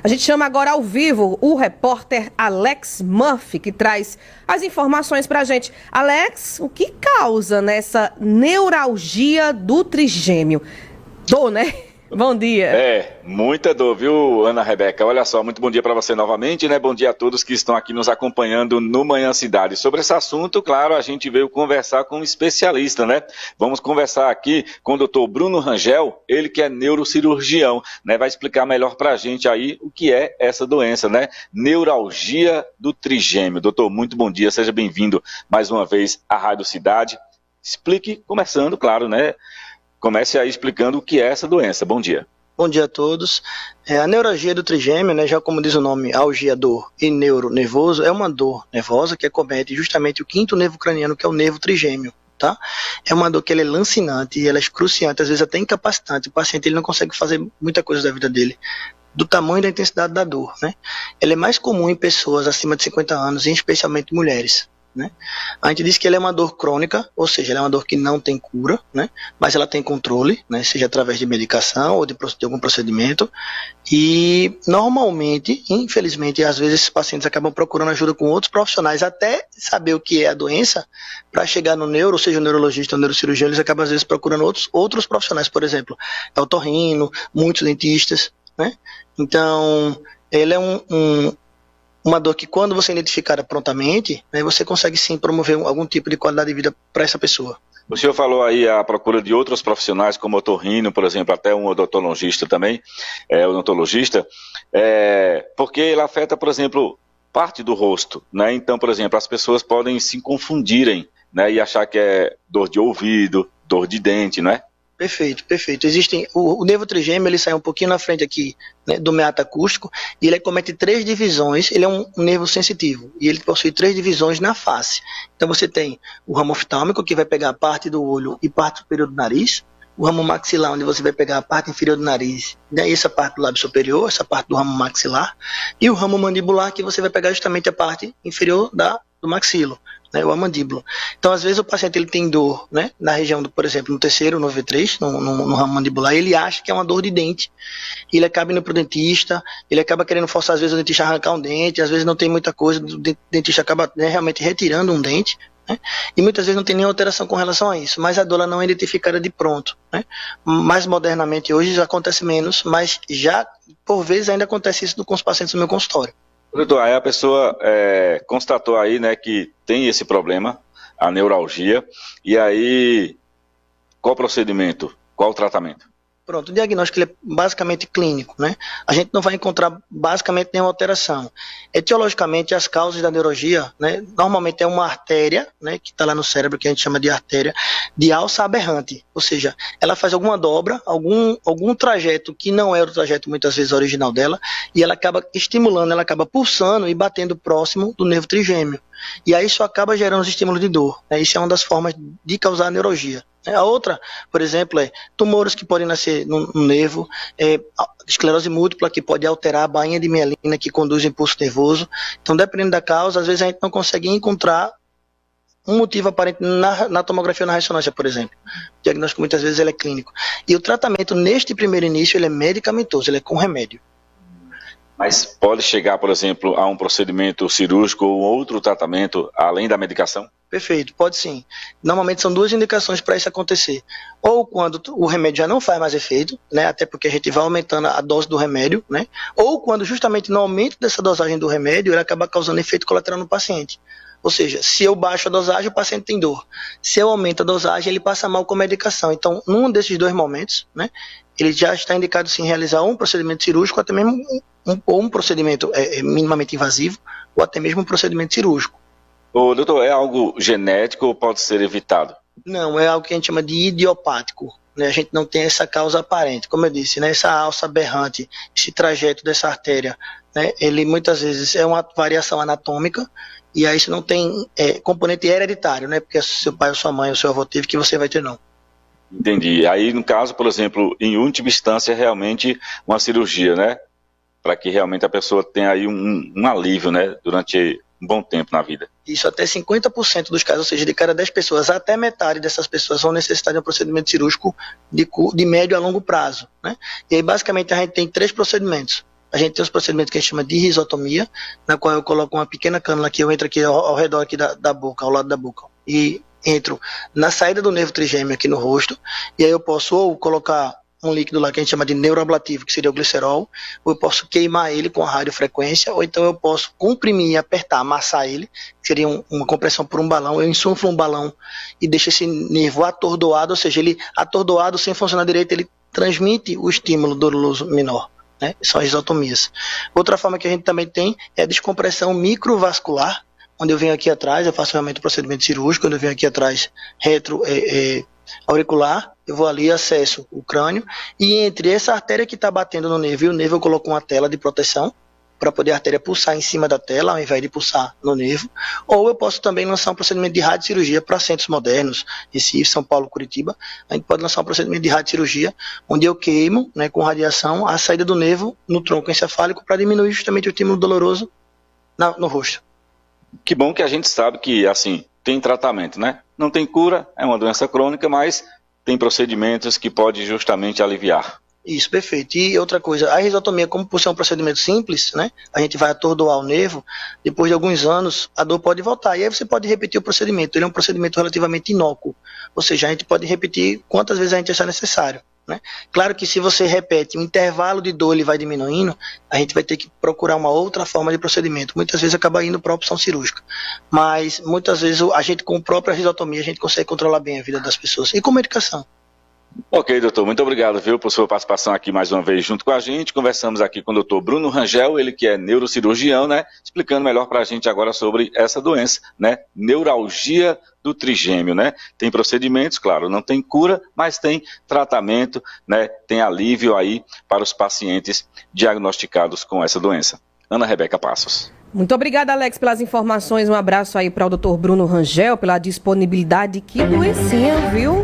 A gente chama agora ao vivo o repórter Alex Murphy, que traz as informações pra gente. Alex, o que causa nessa neuralgia do trigêmeo? Dor, né? Bom dia. Muita dor, viu, Ana Rebeca? Olha só, muito bom dia para você novamente, né? Bom dia a todos que estão aqui nos acompanhando no Manhã Cidade. Sobre esse assunto, claro, a gente veio conversar com um especialista, né? Vamos conversar aqui com o doutor Bruno Rangel, ele que é neurocirurgião, né? Vai explicar melhor para a gente aí o que é essa doença, né? Neuralgia do trigêmeo. Doutor, muito bom dia, seja bem-vindo mais uma vez à Rádio Cidade. Explique, começando, claro, né? Comece aí explicando o que é essa doença. Bom dia. Bom dia a todos. A neuralgia do trigêmeo, né, já como diz o nome, algia, dor, e neuro, nervoso, é uma dor nervosa que acomete justamente o quinto nervo craniano, que é o nervo trigêmeo. Tá? É uma dor que ela é lancinante e ela é excruciante, às vezes até incapacitante. O paciente ele não consegue fazer muita coisa da vida dele, do tamanho e da intensidade da dor. Né? Ela é mais comum em pessoas acima de 50 anos, e especialmente mulheres. Né? A gente diz que ela é uma dor crônica, ou seja, ela é uma dor que não tem cura, né? Mas ela tem controle, né? Seja através de medicação ou de algum procedimento, e normalmente, infelizmente, às vezes esses pacientes acabam procurando ajuda com outros profissionais até saber o que é a doença, para chegar no neuro, ou seja, o neurologista ou o neurocirurgião, eles acabam às vezes procurando outros profissionais, por exemplo, é otorrino, muitos dentistas, né? Então, ele é uma dor que, quando você identificar prontamente, né, você consegue sim promover algum tipo de qualidade de vida para essa pessoa. O senhor falou aí a procura de outros profissionais, como otorrino, por exemplo, até um odontologista também, odontologista, porque ele afeta, por exemplo, parte do rosto, né? Então, por exemplo, as pessoas podem se confundirem, né, e achar que é dor de ouvido, dor de dente, não é? Perfeito, perfeito. Existem, o nervo trigêmeo, ele sai um pouquinho na frente aqui, né, do meato acústico, e ele comete 3 divisões. Ele é um nervo sensitivo e ele possui 3 divisões na face. Então você tem o ramo oftálmico, que vai pegar parte do olho e parte superior do nariz, o ramo maxilar, onde você vai pegar a parte inferior do nariz, daí essa parte do lábio superior, essa parte do ramo maxilar, e o ramo mandibular, que você vai pegar justamente a parte inferior do maxilo, né, a mandíbula. Então, às vezes, o paciente ele tem dor, né, na região, por exemplo, no terceiro, no V3, no ramo mandibular, ele acha que é uma dor de dente. Ele acaba indo para o dentista, ele acaba querendo forçar, às vezes, o dentista a arrancar um dente, às vezes não tem muita coisa, o dentista acaba, né, realmente retirando um dente, né, e muitas vezes não tem nenhuma alteração com relação a isso, mas a dor ela não é identificada de pronto. Né. Mais modernamente, hoje já acontece menos, mas já, por vezes, ainda acontece isso com os pacientes no meu consultório. Doutor, aí a pessoa constatou aí, né, que tem esse problema, a neuralgia, e aí qual o procedimento, qual o tratamento? Pronto, o diagnóstico ele é basicamente clínico, né? A gente não vai encontrar basicamente nenhuma alteração. Etiologicamente, as causas da neuralgia, né, normalmente é uma artéria, né, que está lá no cérebro, que a gente chama de artéria, de alça aberrante, ou seja, ela faz alguma dobra, algum trajeto que não é o trajeto muitas vezes original dela, e ela acaba estimulando, ela acaba pulsando e batendo próximo do nervo trigêmeo. E aí isso acaba gerando os estímulos de dor, né? Isso é uma das formas de causar a neuralgia. A outra, por exemplo, é tumores que podem nascer no nervo, esclerose múltipla, que pode alterar a bainha de mielina, que conduz o impulso nervoso. Então, dependendo da causa, às vezes a gente não consegue encontrar um motivo aparente na tomografia ou na ressonância, por exemplo. O diagnóstico muitas vezes ele é clínico. E o tratamento, neste primeiro início, ele é medicamentoso, ele é com remédio. Mas pode chegar, por exemplo, a um procedimento cirúrgico ou outro tratamento além da medicação? Perfeito, pode sim. Normalmente são 2 indicações para isso acontecer. Ou quando o remédio já não faz mais efeito, né, até porque a gente vai aumentando a dose do remédio, né, ou quando justamente no aumento dessa dosagem do remédio, ele acaba causando efeito colateral no paciente. Ou seja, se eu baixo a dosagem, o paciente tem dor. Se eu aumento a dosagem, ele passa mal com a medicação. Então, num desses 2 momentos, né, ele já está indicado sim realizar um procedimento cirúrgico, até mesmo um procedimento minimamente invasivo, ou até mesmo um procedimento cirúrgico. Ô, doutor, é algo genético ou pode ser evitado? Não, é algo que a gente chama de idiopático. Né? A gente não tem essa causa aparente. Como eu disse, né, essa alça aberrante, esse trajeto dessa artéria, né, ele muitas vezes é uma variação anatômica, e aí isso não tem componente hereditário, né, porque seu pai ou sua mãe ou seu avô teve, que você vai ter não. Entendi. Aí, no caso, por exemplo, em última instância, realmente uma cirurgia, né? Para que realmente a pessoa tenha aí um alívio, né? Durante um bom tempo na vida. Isso, até 50% dos casos, ou seja, de cada 10 pessoas, até metade dessas pessoas vão necessitar de um procedimento cirúrgico de médio a longo prazo, né? E aí, basicamente, a gente tem 3 procedimentos. A gente tem os procedimentos que a gente chama de risotomia, na qual eu coloco uma pequena cânula que eu entro aqui ao redor aqui da boca, ao lado da boca, e entro na saída do nervo trigêmeo aqui no rosto, e aí eu posso ou colocar um líquido lá que a gente chama de neuroablativo, que seria o glicerol, ou eu posso queimar ele com a radiofrequência, ou então eu posso comprimir, apertar, amassar ele, que seria uma compressão por um balão. Eu insuflo um balão e deixo esse nervo atordoado, ou seja, ele atordoado sem funcionar direito, ele transmite o estímulo doloroso menor. Né? São as risotomias. Outra forma que a gente também tem é a descompressão microvascular, onde eu venho aqui atrás, eu faço realmente o procedimento cirúrgico, quando eu venho aqui atrás auricular, eu vou ali, acesso o crânio, e entre essa artéria que está batendo no nervo e o nervo eu coloco uma tela de proteção, para poder a artéria pulsar em cima da tela, ao invés de pulsar no nervo, ou eu posso também lançar um procedimento de radiocirurgia para centros modernos, Recife, São Paulo, Curitiba. A gente pode lançar um procedimento de radiocirurgia, onde eu queimo, né, com radiação, a saída do nervo no tronco encefálico para diminuir justamente o estímulo doloroso no rosto. Que bom que a gente sabe que, assim, tem tratamento, né? Não tem cura, é uma doença crônica, mas tem procedimentos que pode justamente aliviar. Isso, perfeito. E outra coisa, a risotomia, como por ser um procedimento simples, né, a gente vai atordoar o nervo, depois de alguns anos a dor pode voltar, e aí você pode repetir o procedimento. Ele é um procedimento relativamente inócuo, ou seja, a gente pode repetir quantas vezes a gente achar necessário. Né? Claro que se você repete, o intervalo de dor ele vai diminuindo, a gente vai ter que procurar uma outra forma de procedimento. Muitas vezes acaba indo para a opção cirúrgica, mas muitas vezes a gente com a própria risotomia a gente consegue controlar bem a vida das pessoas, e com medicação. Ok, doutor, muito obrigado, viu, por sua participação aqui mais uma vez junto com a gente. Conversamos aqui com o doutor Bruno Rangel, ele que é neurocirurgião, né, explicando melhor para a gente agora sobre essa doença, né, neuralgia do trigêmeo, né. Tem procedimentos, claro, não tem cura, mas tem tratamento, né, tem alívio aí para os pacientes diagnosticados com essa doença. Ana Rebeca Passos. Muito obrigada, Alex, pelas informações. Um abraço aí para o doutor Bruno Rangel, pela disponibilidade. Que doencinha, viu?